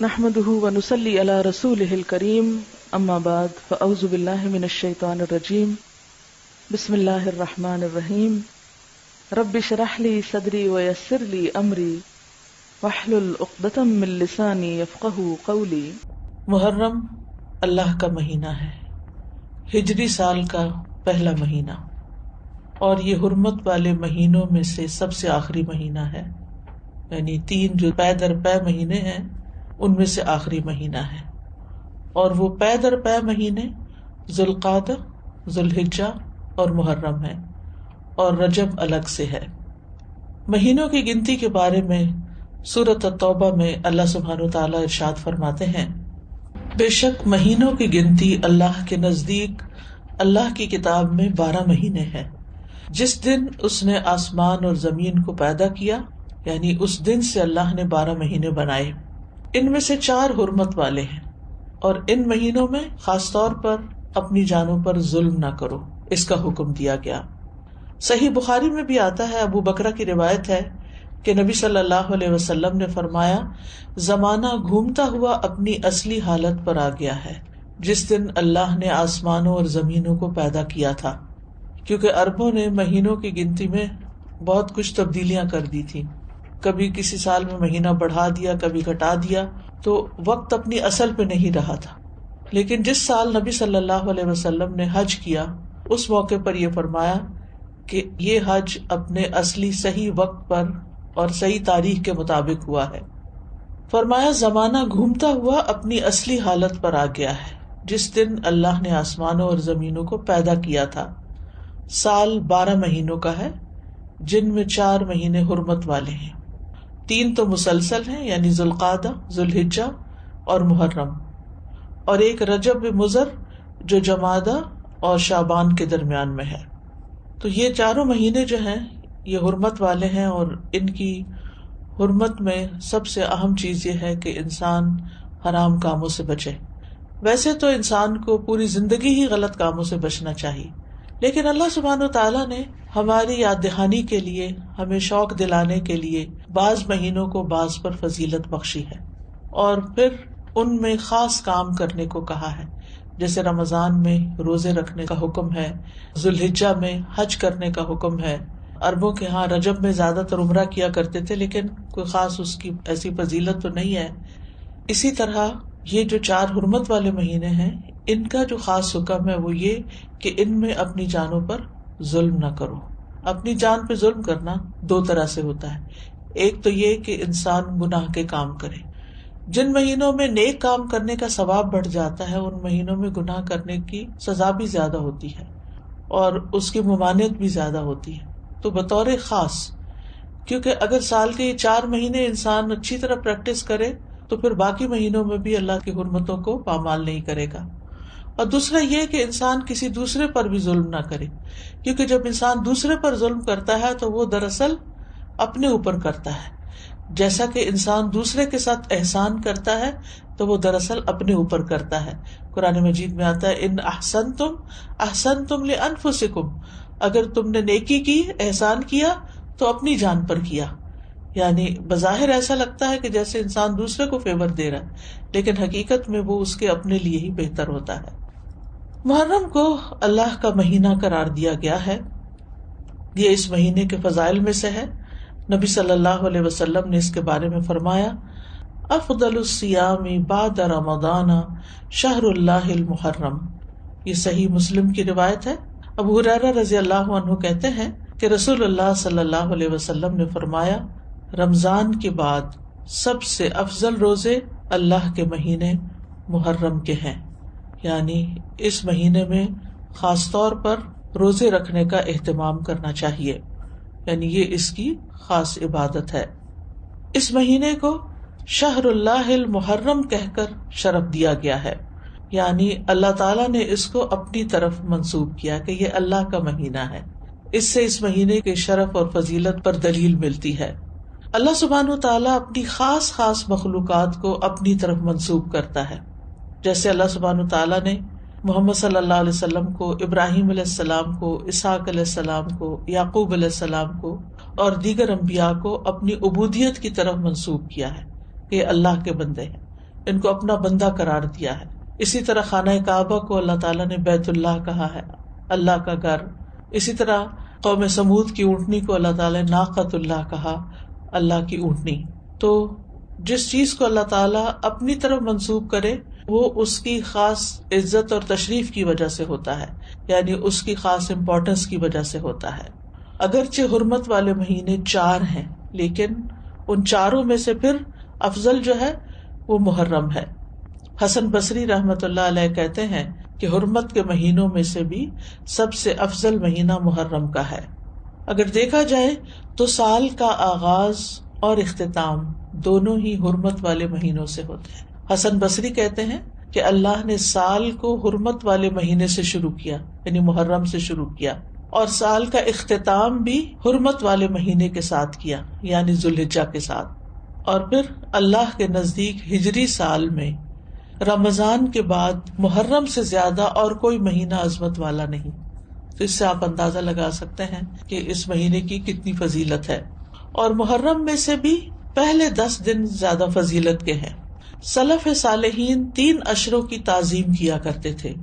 نحمده ونصلي على رسوله الكريم اما بعد فاعوذ بالله من الشيطان الرجيم بسم الله الرحمن الرحيم رب اشرح لي صدري ويسر لي امري واحلل عقدة من لساني يفقهوا قولي۔ محرم اللہ کا مہینہ ہے، ہجری سال کا پہلا مہینہ، اور یہ حرمت والے مہینوں میں سے سب سے آخری مہینہ ہے، یعنی 3 جو پے در پے مہینے ہیں ان میں سے آخری مہینہ ہے۔ اور وہ پے در پے مہینے ذوالقعدہ، ذوالحجہ اور محرم ہیں، اور رجب الگ سے ہے۔ مہینوں کی گنتی کے بارے میں سورۃ التوبہ میں اللہ سبحانہ وتعالیٰ ارشاد فرماتے ہیں، بے شک مہینوں کی گنتی اللہ کے نزدیک اللہ کی کتاب میں 12 مہینے ہیں۔ جس دن اس نے آسمان اور زمین کو پیدا کیا، یعنی اس دن سے اللہ نے 12 مہینے بنائے، ان میں سے 4 حرمت والے ہیں، اور ان مہینوں میں خاص طور پر اپنی جانوں پر ظلم نہ کرو، اس کا حکم دیا گیا۔ صحیح بخاری میں بھی آتا ہے، ابو بکرہ کی روایت ہے کہ نبی صلی اللہ علیہ وسلم نے فرمایا، زمانہ گھومتا ہوا اپنی اصلی حالت پر آ گیا ہے جس دن اللہ نے آسمانوں اور زمینوں کو پیدا کیا تھا، کیونکہ عربوں نے مہینوں کی گنتی میں بہت کچھ تبدیلیاں کر دی تھی، کبھی کسی سال میں مہینہ بڑھا دیا، کبھی گھٹا دیا، تو وقت اپنی اصل پہ نہیں رہا تھا۔ لیکن جس سال نبی صلی اللہ علیہ وسلم نے حج کیا، اس موقع پر یہ فرمایا کہ یہ حج اپنے اصلی صحیح وقت پر اور صحیح تاریخ کے مطابق ہوا ہے۔ فرمایا، زمانہ گھومتا ہوا اپنی اصلی حالت پر آ گیا ہے جس دن اللہ نے آسمانوں اور زمینوں کو پیدا کیا تھا۔ سال 12 مہینوں کا ہے، جن میں 4 مہینے حرمت والے ہیں، 3 تو مسلسل ہیں، یعنی ذوالقعدہ، ذوالحجہ اور محرم، اور ایک رجب مضر جو جمادہ اور شعبان کے درمیان میں ہے۔ تو یہ 4 مہینے جو ہیں یہ حرمت والے ہیں، اور ان کی حرمت میں سب سے اہم چیز یہ ہے کہ انسان حرام کاموں سے بچے۔ ویسے تو انسان کو پوری زندگی ہی غلط کاموں سے بچنا چاہیے، لیکن اللہ سبحانہ وتعالیٰ نے ہماری یاد دہانی کے لیے، ہمیں شوق دلانے کے لیے بعض مہینوں کو بعض پر فضیلت بخشی ہے، اور پھر ان میں خاص کام کرنے کو کہا ہے، جیسے رمضان میں روزے رکھنے کا حکم ہے، ذوالحجہ میں حج کرنے کا حکم ہے۔ عربوں کے ہاں رجب میں زیادہ تر عمرہ کیا کرتے تھے، لیکن کوئی خاص اس کی ایسی فضیلت تو نہیں ہے۔ اسی طرح یہ جو 4 حرمت والے مہینے ہیں، ان کا جو خاص حکم ہے وہ یہ کہ ان میں اپنی جانوں پر ظلم نہ کرو۔ اپنی جان پہ ظلم کرنا 2 طرح سے ہوتا ہے، ایک تو یہ کہ انسان گناہ کے کام کرے۔ جن مہینوں میں نیک کام کرنے کا ثواب بڑھ جاتا ہے، ان مہینوں میں گناہ کرنے کی سزا بھی زیادہ ہوتی ہے اور اس کی ممانعت بھی زیادہ ہوتی ہے۔ تو بطور خاص، کیونکہ اگر سال کے یہ 4 مہینے انسان اچھی طرح پریکٹس کرے تو پھر باقی مہینوں میں بھی اللہ کی حرمتوں کو پامال نہیں کرے گا۔ اور دوسرا یہ کہ انسان کسی دوسرے پر بھی ظلم نہ کرے، کیونکہ جب انسان دوسرے پر ظلم کرتا ہے تو وہ دراصل اپنے اوپر کرتا ہے، جیسا کہ انسان دوسرے کے ساتھ احسان کرتا ہے تو وہ دراصل اپنے اوپر کرتا ہے۔ قرآن مجید میں آتا ہے، ان احسنتم احسنتم لانفسکم، اگر تم نے نیکی کی، احسان کیا تو اپنی جان پر کیا۔ یعنی بظاہر ایسا لگتا ہے کہ جیسے انسان دوسرے کو فیور دے رہا ہے، لیکن حقیقت میں وہ اس کے اپنے لیے ہی بہتر ہوتا ہے۔ محرم کو اللہ کا مہینہ قرار دیا گیا ہے، یہ اس مہینے کے فضائل میں سے ہے۔ نبی صلی اللہ علیہ وسلم نے اس کے بارے میں فرمایا، افضل الصیام بعد رمضان شہر اللہ المحرم۔ یہ صحیح مسلم کی روایت ہے۔ ابو ہریرہ رضی اللہ عنہ کہتے ہیں کہ رسول اللہ صلی اللہ علیہ وسلم نے فرمایا، رمضان کے بعد سب سے افضل روزے اللہ کے مہینے محرم کے ہیں، یعنی اس مہینے میں خاص طور پر روزے رکھنے کا اہتمام کرنا چاہیے، یعنی یہ اس کی خاص عبادت ہے۔ اس مہینے کو شہر اللہ المحرم کہہ کر شرف دیا گیا ہے، یعنی اللہ تعالیٰ نے اس کو اپنی طرف منسوب کیا کہ یہ اللہ کا مہینہ ہے۔ اس سے اس مہینے کے شرف اور فضیلت پر دلیل ملتی ہے۔ اللہ سبحانہ تعالیٰ اپنی خاص مخلوقات کو اپنی طرف منسوب کرتا ہے، جیسے اللہ سبحانہ تعالیٰ نے محمد صلی اللہ علیہ وسلم کو، ابراہیم علیہ السلام کو، اسحاق علیہ السلام کو، یعقوب علیہ السلام کو اور دیگر انبیاء کو اپنی عبودیت کی طرف منسوب کیا ہے کہ اللہ کے بندے ہیں۔ ان کو اپنا بندہ قرار دیا ہے. اسی طرح خانہ کعبہ کو اللہ تعالیٰ نے بیت اللہ کہا ہے، اللہ کا گھر. اسی طرح قوم سمود کی اونٹنی کو اللہ تعالیٰ نے ناقۃ اللہ کہا، اللہ کی اونٹنی. تو جس چیز کو اللہ تعالیٰ اپنی طرف منسوب کرے وہ اس کی خاص عزت اور تشریف کی وجہ سے ہوتا ہے، یعنی اس کی خاص امپورٹنس کی وجہ سے ہوتا ہے. اگرچہ حرمت والے مہینے 4 ہیں، لیکن ان چاروں میں سے پھر افضل جو ہے وہ محرم ہے. حسن بصری رحمت اللہ علیہ کہتے ہیں کہ حرمت کے مہینوں میں سے بھی سب سے افضل مہینہ محرم کا ہے. اگر دیکھا جائے تو سال کا آغاز اور اختتام دونوں ہی حرمت والے مہینوں سے ہوتے ہیں. حسن بصری کہتے ہیں کہ اللہ نے سال کو حرمت والے مہینے سے شروع کیا، یعنی محرم سے شروع کیا، اور سال کا اختتام بھی حرمت والے مہینے کے ساتھ کیا، یعنی ذوالحجہ کے ساتھ. اور پھر اللہ کے نزدیک ہجری سال میں رمضان کے بعد محرم سے زیادہ اور کوئی مہینہ عظمت والا نہیں. تو اس سے آپ اندازہ لگا سکتے ہیں کہ اس مہینے کی کتنی فضیلت ہے. اور محرم میں سے بھی پہلے 10 دن زیادہ فضیلت کے ہیں. سلف صالحین 3 اشروں کی تعظیم کیا کرتے تھے.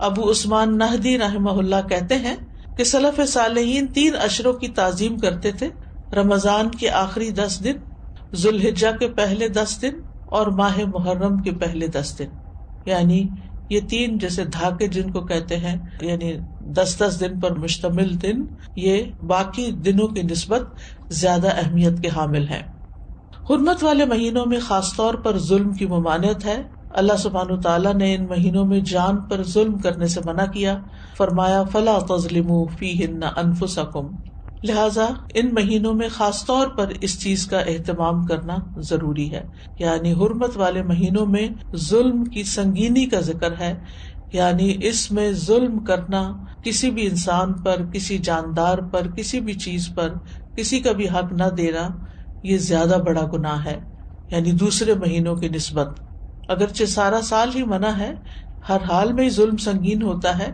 ابو عثمان نہدی رحمہ اللہ کہتے ہیں کہ سلف صالحین 3 اشروں کی تعظیم کرتے تھے: رمضان کے آخری 10 دن، ذوالحجہ کے پہلے 10 دن اور ماہ محرم کے پہلے 10 دن. یعنی یہ 3 جیسے دھاکے جن کو کہتے ہیں، یعنی 10 دن پر مشتمل دن، یہ باقی دنوں کی نسبت زیادہ اہمیت کے حامل ہیں. حرمت والے مہینوں میں خاص طور پر ظلم کی ممانعت ہے. اللہ سبحانہ وتعالیٰ نے ان مہینوں میں جان پر ظلم کرنے سے منع کیا، فرمایا فَلَا تَظْلِمُوا فِيهِنَّ أَنفُسَكُمْ. لہٰذا ان مہینوں میں خاص طور پر اس چیز کا اہتمام کرنا ضروری ہے، یعنی حرمت والے مہینوں میں ظلم کی سنگینی کا ذکر ہے. یعنی اس میں ظلم کرنا، کسی بھی انسان پر، کسی جاندار پر، کسی بھی چیز پر کسی کا بھی حق نہ دینا، یہ زیادہ بڑا گناہ ہے، یعنی دوسرے مہینوں کی نسبت. اگرچہ سارا سال ہی منع ہے، ہر حال میں ظلم سنگین ہوتا ہے،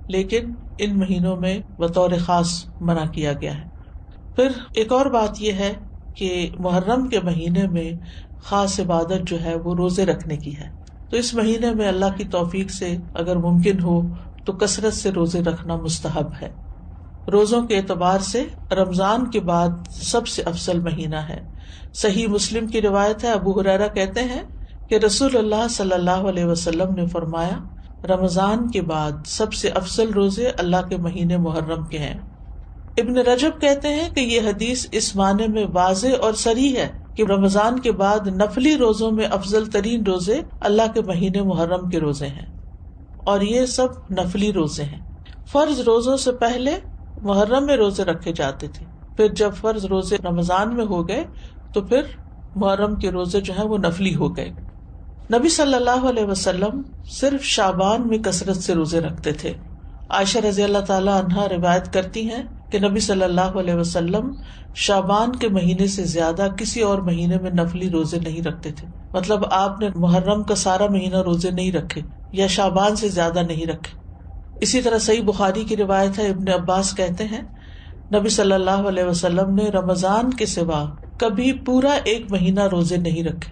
لیکن ان مہینوں میں بطور خاص منع کیا گیا ہے. پھر ایک اور بات یہ ہے کہ محرم کے مہینے میں خاص عبادت جو ہے وہ روزے رکھنے کی ہے. تو اس مہینے میں اللہ کی توفیق سے اگر ممکن ہو تو کثرت سے روزے رکھنا مستحب ہے. روزوں کے اعتبار سے رمضان کے بعد سب سے افضل مہینہ ہے. صحیح مسلم کی روایت ہے، ابو ہریرہ کہتے ہیں کہ رسول اللہ صلی اللہ علیہ وسلم نے فرمایا، رمضان کے بعد سب سے افضل روزے اللہ کے مہینے محرم کے ہیں. ابن رجب کہتے ہیں کہ یہ حدیث اس معنی میں واضح اور صریح ہے کہ رمضان کے بعد نفلی روزوں میں افضل ترین روزے اللہ کے مہینے محرم کے روزے ہیں، اور یہ سب نفلی روزے ہیں. فرض روزوں سے پہلے محرم میں روزے رکھے جاتے تھے، پھر جب فرض روزے رمضان میں ہو گئے تو پھر محرم کے روزے جو ہیں وہ نفلی ہو گئے. نبی صلی اللہ علیہ وسلم صرف شعبان میں کثرت سے روزے رکھتے تھے. عائشہ رضی اللہ تعالی عنہا روایت کرتی ہیں کہ نبی صلی اللہ علیہ وسلم شعبان کے مہینے سے زیادہ کسی اور مہینے میں نفلی روزے نہیں رکھتے تھے. مطلب آپ نے محرم کا سارا مہینہ روزے نہیں رکھے یا شعبان سے زیادہ نہیں رکھے. اسی طرح صحیح بخاری کی روایت ہے، ابن عباس کہتے ہیں نبی صلی اللہ علیہ وسلم نے رمضان کے سوا کبھی پورا 1 مہینہ روزے نہیں رکھے.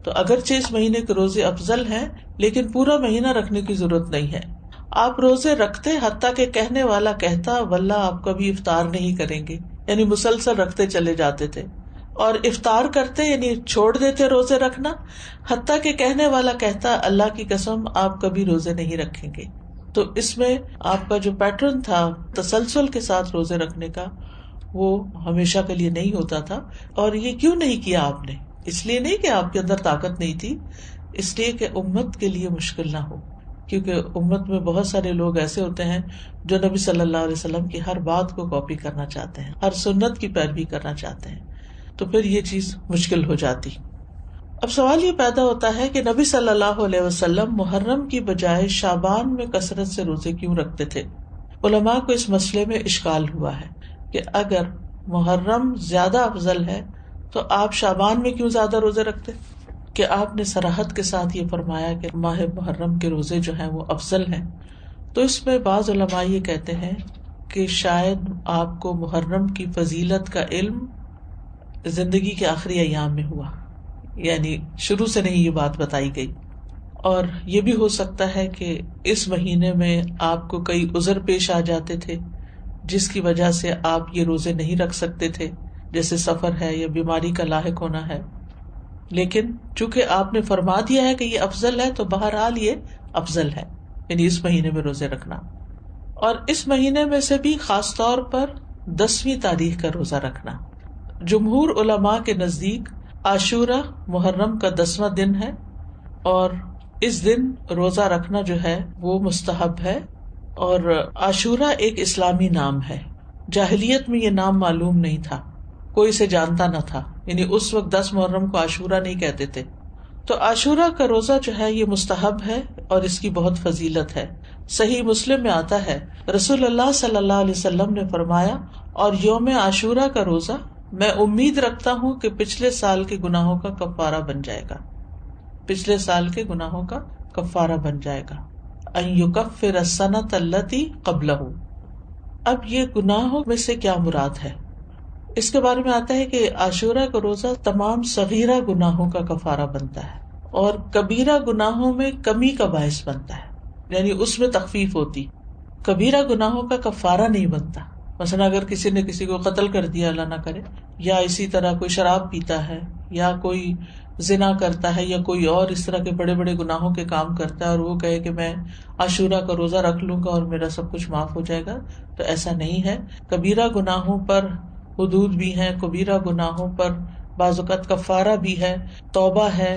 تو اگرچہ اس مہینے کے روزے افضل ہیں، لیکن پورا مہینہ رکھنے کی ضرورت نہیں ہے. آپ روزے رکھتے حتیٰ کہ کہنے والا کہتا واللہ آپ کبھی افطار نہیں کریں گے، یعنی مسلسل رکھتے چلے جاتے تھے. اور افطار کرتے یعنی چھوڑ دیتے روزے رکھنا حتیٰ کہ کہنے والا کہتا اللہ کی قسم آپ کبھی روزے نہیں رکھیں گے. تو اس میں آپ کا جو پیٹرن تھا تسلسل کے ساتھ روزے رکھنے کا، وہ ہمیشہ کے لیے نہیں ہوتا تھا. اور یہ کیوں نہیں کیا آپ نے؟ اس لیے نہیں کہ آپ کے اندر طاقت نہیں تھی، اس لیے کہ امت کے لیے مشکل نہ ہو. کیونکہ امت میں بہت سارے لوگ ایسے ہوتے ہیں جو نبی صلی اللہ علیہ وسلم کی ہر بات کو کاپی کرنا چاہتے ہیں، ہر سنت کی پیروی کرنا چاہتے ہیں، تو پھر یہ چیز مشکل ہو جاتی. اب سوال یہ پیدا ہوتا ہے کہ نبی صلی اللہ علیہ وسلم محرم کی بجائے شعبان میں کثرت سے روزے کیوں رکھتے تھے؟ علماء کو اس مسئلے میں اشکال ہوا ہے کہ اگر محرم زیادہ افضل ہے تو آپ شعبان میں کیوں زیادہ روزے رکھتے؟ کہ آپ نے صراحت کے ساتھ یہ فرمایا کہ ماہ محرم کے روزے جو ہیں وہ افضل ہیں. تو اس میں بعض علماء یہ کہتے ہیں کہ شاید آپ کو محرم کی فضیلت کا علم زندگی کے آخری ایام میں ہوا، یعنی شروع سے نہیں یہ بات بتائی گئی. اور یہ بھی ہو سکتا ہے کہ اس مہینے میں آپ کو کئی عذر پیش آ جاتے تھے جس کی وجہ سے آپ یہ روزے نہیں رکھ سکتے تھے، جیسے سفر ہے یا بیماری کا لاحق ہونا ہے. لیکن چونکہ آپ نے فرما دیا ہے کہ یہ افضل ہے تو بہرحال یہ افضل ہے، یعنی اس مہینے میں روزے رکھنا. اور اس مہینے میں سے بھی خاص طور پر 10ویں تاریخ کا روزہ رکھنا. جمہور علماء کے نزدیک عاشورہ محرم کا 10واں دن ہے، اور اس دن روزہ رکھنا جو ہے وہ مستحب ہے. اور عاشورہ ایک اسلامی نام ہے، جاہلیت میں یہ نام معلوم نہیں تھا، کوئی اسے جانتا نہ تھا، یعنی اس وقت 10 محرم کو عاشورہ نہیں کہتے تھے. تو عاشورہ کا روزہ جو ہے یہ مستحب ہے اور اس کی بہت فضیلت ہے. صحیح مسلم میں آتا ہے رسول اللہ صلی اللہ علیہ وسلم نے فرمایا، اور یوم عاشورہ کا روزہ میں امید رکھتا ہوں کہ پچھلے سال کے گناہوں کا کفارہ بن جائے گا، پچھلے سال کے گناہوں کا کفارہ بن جائے گا. ان یکفر السنۃ التی قبلہ. اب یہ گناہوں میں سے کیا مراد ہے؟ اس کے بارے میں آتا ہے کہ عاشورہ کا روزہ تمام صغیرہ گناہوں کا کفارہ بنتا ہے اور کبیرہ گناہوں میں کمی کا باعث بنتا ہے، یعنی اس میں تخفیف ہوتی. کبیرہ گناہوں کا کفارہ نہیں بنتا. مثلا اگر کسی نے کسی کو قتل کر دیا، اللہ نہ کرے، یا اسی طرح کوئی شراب پیتا ہے، یا کوئی زنا کرتا ہے، یا کوئی اور اس طرح کے بڑے بڑے گناہوں کے کام کرتا ہے، اور وہ کہے کہ میں عاشورہ کا روزہ رکھ لوں گا اور میرا سب کچھ معاف ہو جائے گا، تو ایسا نہیں ہے. کبیرہ گناہوں پر حدود بھی ہیں، کبیرہ گناہوں پر بعض اوقات کفارہ بھی ہے، توبہ ہے،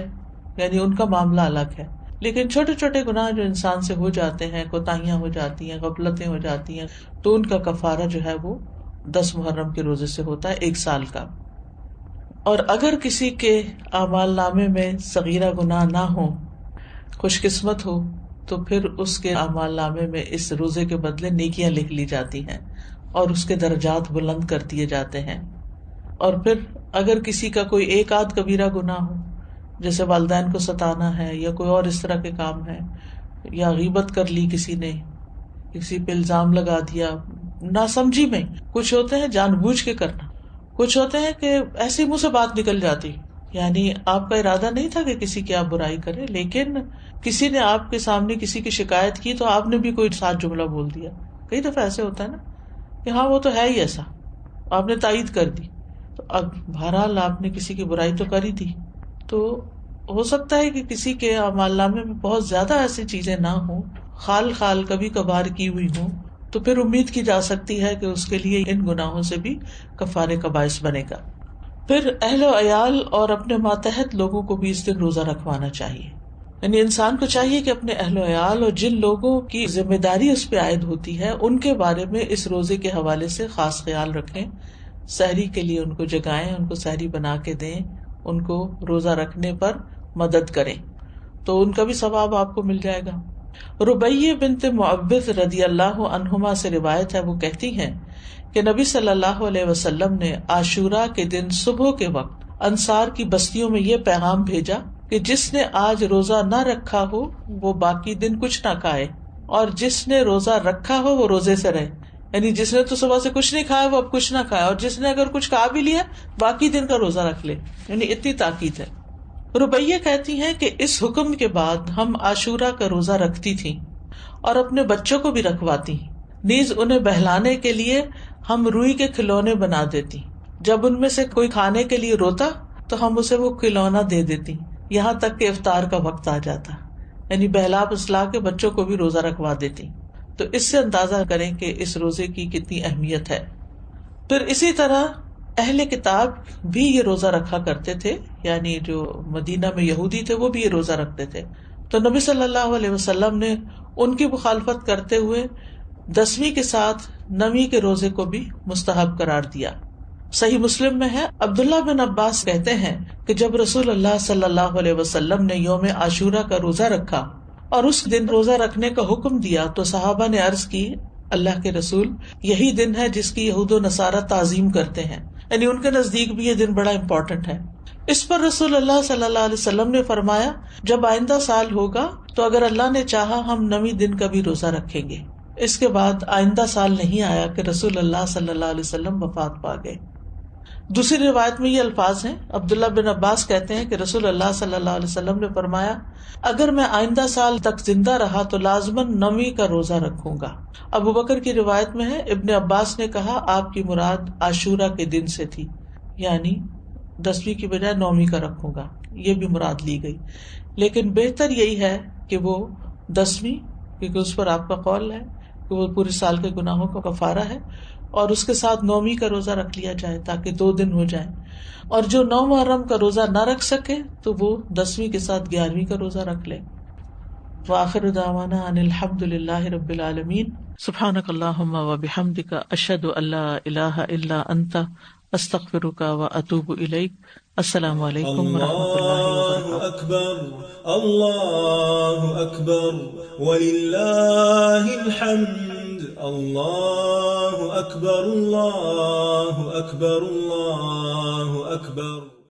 یعنی ان کا معاملہ الگ ہے. لیکن چھوٹے چھوٹے گناہ جو انسان سے ہو جاتے ہیں، کوتاہیاں ہو جاتی ہیں، غفلتیں ہو جاتی ہیں، تو ان کا کفارہ جو ہے وہ 10 محرم کے روزے سے ہوتا ہے، 1 سال کا. اور اگر کسی کے اعمال نامے میں صغیرہ گناہ نہ ہو، خوش قسمت ہو، تو پھر اس کے اعمال نامے میں اس روزے کے بدلے نیکیاں لکھ لی جاتی ہیں اور اس کے درجات بلند کر دیے جاتے ہیں. اور پھر اگر کسی کا کوئی ایک آدھ کبیرہ گناہ ہو، جیسے والدین کو ستانا ہے یا کوئی اور اس طرح کے کام ہے، یا غیبت کر لی کسی نے، کسی پہ الزام لگا دیا ناسمجھی میں، کچھ ہوتے ہیں جان بوجھ کے کرنا، کچھ ہوتے ہیں کہ ایسے منہ سے بات نکل جاتی، یعنی آپ کا ارادہ نہیں تھا کہ کسی کی آپ برائی کریں، لیکن کسی نے آپ کے سامنے کسی کی شکایت کی تو آپ نے بھی کوئی ساتھ جملہ بول دیا. کئی دفعہ ایسے ہوتا ہے نا کہ ہاں وہ تو ہے ہی ایسا، آپ نے تائید کر دی. تو اب بہرحال آپ نے کسی کی برائی تو کر ہی دی، تو ہو سکتا ہے کہ کسی کے اعمال نامے میں بہت زیادہ ایسی چیزیں نہ ہوں، خال کبھی کبھار کی ہوئی ہوں، تو پھر امید کی جا سکتی ہے کہ اس کے لیے ان گناہوں سے بھی کفارے کا باعث بنے گا. پھر اہل و عیال اور اپنے ماتحت لوگوں کو بھی اس دن روزہ رکھوانا چاہیے. یعنی انسان کو چاہیے کہ اپنے اہل و عیال اور جن لوگوں کی ذمہ داری اس پہ عائد ہوتی ہے ان کے بارے میں اس روزے کے حوالے سے خاص خیال رکھیں. سحری کے لیے ان کو جگائیں، ان کو سحری بنا کے دیں، ان کو روزہ رکھنے پر مدد کریں، تو ان کا بھی ثواب آپ کو مل جائے گا. ربیہ بنت معوذ رضی اللہ عنہما سے روایت ہے، وہ کہتی ہیں کہ نبی صلی اللہ علیہ وسلم نے عاشورہ کے دن صبح کے وقت انصار کی بستیوں میں یہ پیغام بھیجا کہ جس نے آج روزہ نہ رکھا ہو وہ باقی دن کچھ نہ کھائے، اور جس نے روزہ رکھا ہو وہ روزے سے رہے. یعنی جس نے تو صبح سے کچھ نہیں کھایا وہ اب کچھ نہ کھائے، اور جس نے اگر کچھ کھا بھی لیا باقی دن کا روزہ رکھ لے. یعنی اتنی تاکید ہے. ربیہ کہتی ہیں کہ اس حکم کے بعد ہم عاشورہ کا روزہ رکھتی تھیں اور اپنے بچوں کو بھی رکھواتی، نیز انہیں بہلانے کے لیے ہم روئی کے کھلونے بنا دیتی. جب ان میں سے کوئی کھانے کے لیے روتا تو ہم اسے وہ کھلونا دے دیتی یہاں تک کہ افطار کا وقت آ جاتا، یعنی بہلا پسلا کے بچوں کو بھی روزہ رکھوا دیتی. تو اس سے اندازہ کریں کہ اس روزے کی کتنی اہمیت ہے. پھر اسی طرح اہل کتاب بھی یہ روزہ رکھا کرتے تھے، یعنی جو مدینہ میں یہودی تھے وہ بھی یہ روزہ رکھتے تھے. تو نبی صلی اللہ علیہ وسلم نے ان کی مخالفت کرتے ہوئے 10ویں کے ساتھ 9ویں کے روزے کو بھی مستحب قرار دیا. صحیح مسلم میں ہے، عبداللہ بن عباس کہتے ہیں کہ جب رسول اللہ صلی اللہ علیہ وسلم نے یوم عاشورہ کا روزہ رکھا اور اس دن روزہ رکھنے کا حکم دیا تو صحابہ نے عرض کی، اللہ کے رسول، یہی دن ہے جس کی یہود و نصارہ تعظیم کرتے ہیں، یعنی ان کے نزدیک بھی یہ دن بڑا امپورٹنٹ ہے. اس پر رسول اللہ صلی اللہ علیہ وسلم نے فرمایا، جب آئندہ سال ہوگا تو اگر اللہ نے چاہا ہم 9ویں دن کا بھی روزہ رکھیں گے. اس کے بعد آئندہ سال نہیں آیا کہ رسول اللہ صلی اللہ علیہ وسلم وفات پا گئے. دوسری روایت میں یہ الفاظ ہیں، عبداللہ بن عباس کہتے ہیں کہ رسول اللہ صلی اللہ علیہ وسلم نے فرمایا، اگر میں آئندہ سال تک زندہ رہا تو لازماً 9ویں کا روزہ رکھوں گا۔ ابو بکر کی روایت میں ہے، ابن عباس نے کہا آپ کی مراد عاشورہ کے دن سے تھی، یعنی 10ویں کی بجائے 9ویں کا رکھوں گا، یہ بھی مراد لی گئی، لیکن بہتر یہی ہے کہ وہ 10ویں، کیونکہ اس پر آپ کا قول ہے کہ وہ پورے سال کے گناہوں کا کفارہ ہے، اور اس کے ساتھ 9ویں کا روزہ رکھ لیا جائے تاکہ 2 دن ہو جائیں، اور جو 9 محرم کا روزہ نہ رکھ سکے تو وہ 10ویں کے ساتھ 11ویں کا روزہ رکھ لے۔ وآخر دعوانا ان الحمد للہ رب العالمین، سبحانک اللہم وبحمدک، اشہد ان لا الہ الا انت، استغفرک واتوب الیک۔ السلام علیکم ورحمۃ اللہ اللہ وبرکاتہ۔ اکبر اللہ اکبر وللہ الحمد، اللہ اکبر اللہ اکبر اللہ اکبر۔